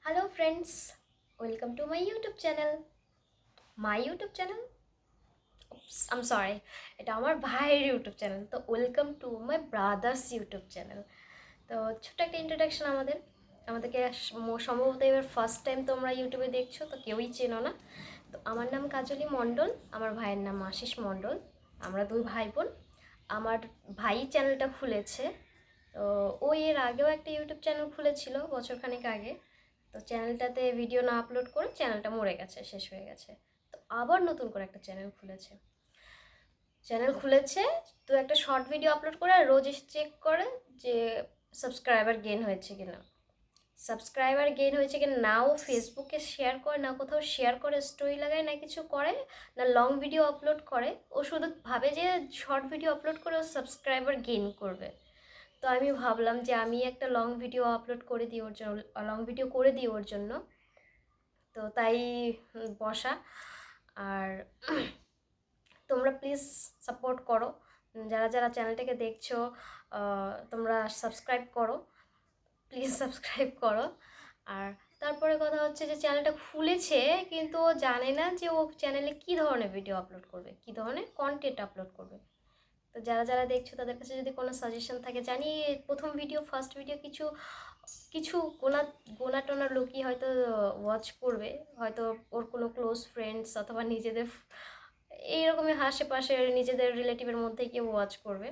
Hello friends, welcome to my YouTube channel. My YouTube channel? Oops, I'm sorry. এটা আমার ভাইয়ের YouTube channel. তো welcome to my brothers YouTube channel. তো ছোট্ট একটা ইন্ট্রোডাকশন আমাদেরকে সম্ভবত এবার ফার্স্ট টাইম তোমরা ইউটিউবে দেখছো, তো কেউই চেনো না। তো আমার নাম কাজলি মণ্ডল, আমার ভাইয়ের নাম আশিস মণ্ডল। আমরা দুই ভাই বোন। আমার ভাই চ্যানেলটা খুলেছে, তো ও এর আগেও একটা ইউটিউব চ্যানেল খুলেছিল বছরখানেক আগে। তো চ্যানেলটাতে ভিডিও না আপলোড করে চ্যানেলটা মরে গেছে, শেষ হয়ে গেছে। তো আবার নতুন করে একটা চ্যানেল খুলেছে। তো একটা শর্ট ভিডিও আপলোড করে আর রোজ চেক করে যে সাবস্ক্রাইবার গেইন হয়েছে কি না। ও ফেসবুকে শেয়ার করে না, কোথাও শেয়ার করে স্টোরি লাগায় না, কিছু করে না, লং ভিডিও আপলোড করে। ও শুধু ভাবে যে শর্ট ভিডিও আপলোড করে ও সাবস্ক্রাইবার গেইন করবে। তো আমি ভাবলাম যে আমি একটা লং ভিডিও করে দিই ওর জন্য। তো তাই বসা। আর তোমরা প্লিজ সাপোর্ট করো, যারা যারা চ্যানেলটাকে দেখছো তোমরা সাবস্ক্রাইব করো, প্লিজ সাবস্ক্রাইব করো। আর তারপরে কথা হচ্ছে যে চ্যানেলটা খুলেছে, কিন্তু ও জানে না যে ও চ্যানেলে কী ধরনের ভিডিও আপলোড করবে, কী ধরনের কন্টেন্ট আপলোড করবে। তো যারা যারা দেখছো তাদের কাছে যদি কোনো সাজেশন থাকে, জানি প্রথম ভিডিও ফার্স্ট ভিডিও কিছু কিছু গোনা গোনা টোনা লোকই হয়তো ওয়াচ করবে, হয়তো ওর কোনো ক্লোজ ফ্রেন্ডস অথবা নিজেদের এইরকমই আশেপাশের নিজেদের রিলেটিভের মধ্যে কেউ ওয়াচ করবে।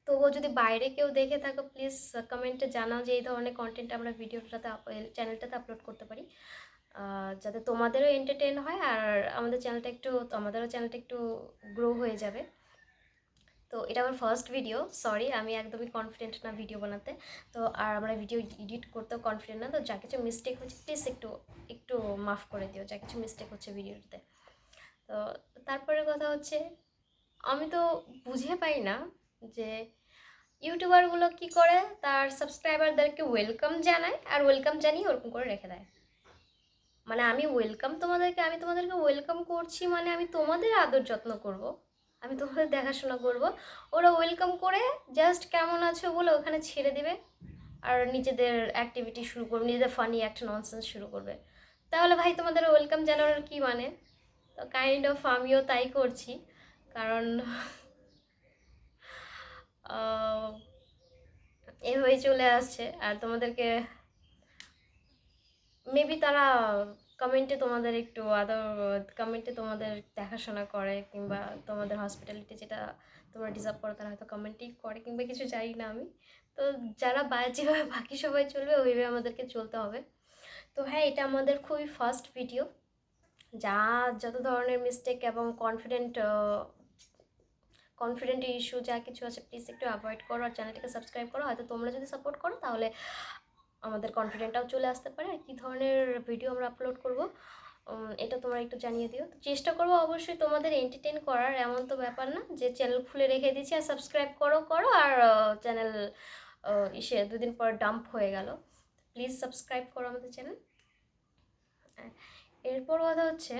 তবুও যদি বাইরে কেউ দেখে থাকো, প্লিজ কমেন্টে জানাও যে এই ধরনের কন্টেন্ট আমরা চ্যানেলটাতে আপলোড করতে পারি, যাতে তোমাদেরও এন্টারটেন হয় আর আমাদেরও চ্যানেলটা একটু গ্রো হয়ে যাবে। তো এটা আমার ফার্স্ট ভিডিও, সরি আমি একদমই কনফিডেন্ট না ভিডিও বানাতে। তো আর আমরা ভিডিও এডিট করতেও কনফিডেন্ট না। তো যা কিছু মিস্টেক হচ্ছে প্লিজ একটু একটু মাফ করে দিও, যা কিছু মিস্টেক হচ্ছে ভিডিওতে। তো তারপরে কথা হচ্ছে, আমি তো বুঝে পাই না যে ইউটিউবারগুলো কি করে, তার সাবস্ক্রাইবারদেরকে ওয়েলকাম জানায় আর ওয়েলকাম জানিয়ে ওরকম করে রেখে দেয়। মানে আমি তোমাদেরকে ওয়েলকাম করছি, মানে আমি তোমাদের আদর যত্ন করব, আমি তোমাদের দেখাশোনা করব। ওরা ওয়েলকাম করে জাস্ট কেমন আছো বলে ওখানে ছেড়ে দেবে আর নিজেদের অ্যাক্টিভিটি শুরু করবে, নিজেদের ফানি একটা ননসেন্স শুরু করবে। তাহলে ভাই তোমাদের ওয়েলকাম জানানোর কী মানে? তো কাইন্ড অফ আমিও তাই করছি, কারণ এ হয়ে চলে আসছে। আর তোমাদেরকে মেবি তারা কমেন্টে তোমাদের দেখাশোনা করে, কিংবা তোমাদের হসপিটালিটি যেটা তোমরা ডিজার্ভ করো তারা হয়তো কমেন্টেই করে, কিংবা কিছু জানি না আমি। তো যেভাবে বাকি সবাই চলবে ওইভাবে আমাদেরকে চলতে হবে। তো হ্যাঁ, এটা আমাদের খুবই ফার্স্ট ভিডিও। যত ধরনের মিস্টেক এবং কনফিডেন্ট ইস্যু যা কিছু আছে প্লিজ একটু অ্যাভয়েড করো আর চ্যানেলটাকে সাবস্ক্রাইব করো। হয়তো তোমরা যদি সাপোর্ট করো তাহলে আমাদের কনফিডেন্টটাও চলে আসতে পারে। আর কী ধরনের ভিডিও আমরা আপলোড করব এটা তোমরা একটু জানিয়ে দিও। তো চেষ্টা করবো অবশ্যই তোমাদের এন্টারটেন করার, এমন তো ব্যাপার না যে চ্যানেল খুলে রেখে দিচ্ছি আর সাবস্ক্রাইব করো আর চ্যানেল দুদিন পর ডাম্প হয়ে গেল। প্লিজ সাবস্ক্রাইব করো আমাদের চ্যানেল। এরপর কথা হচ্ছে,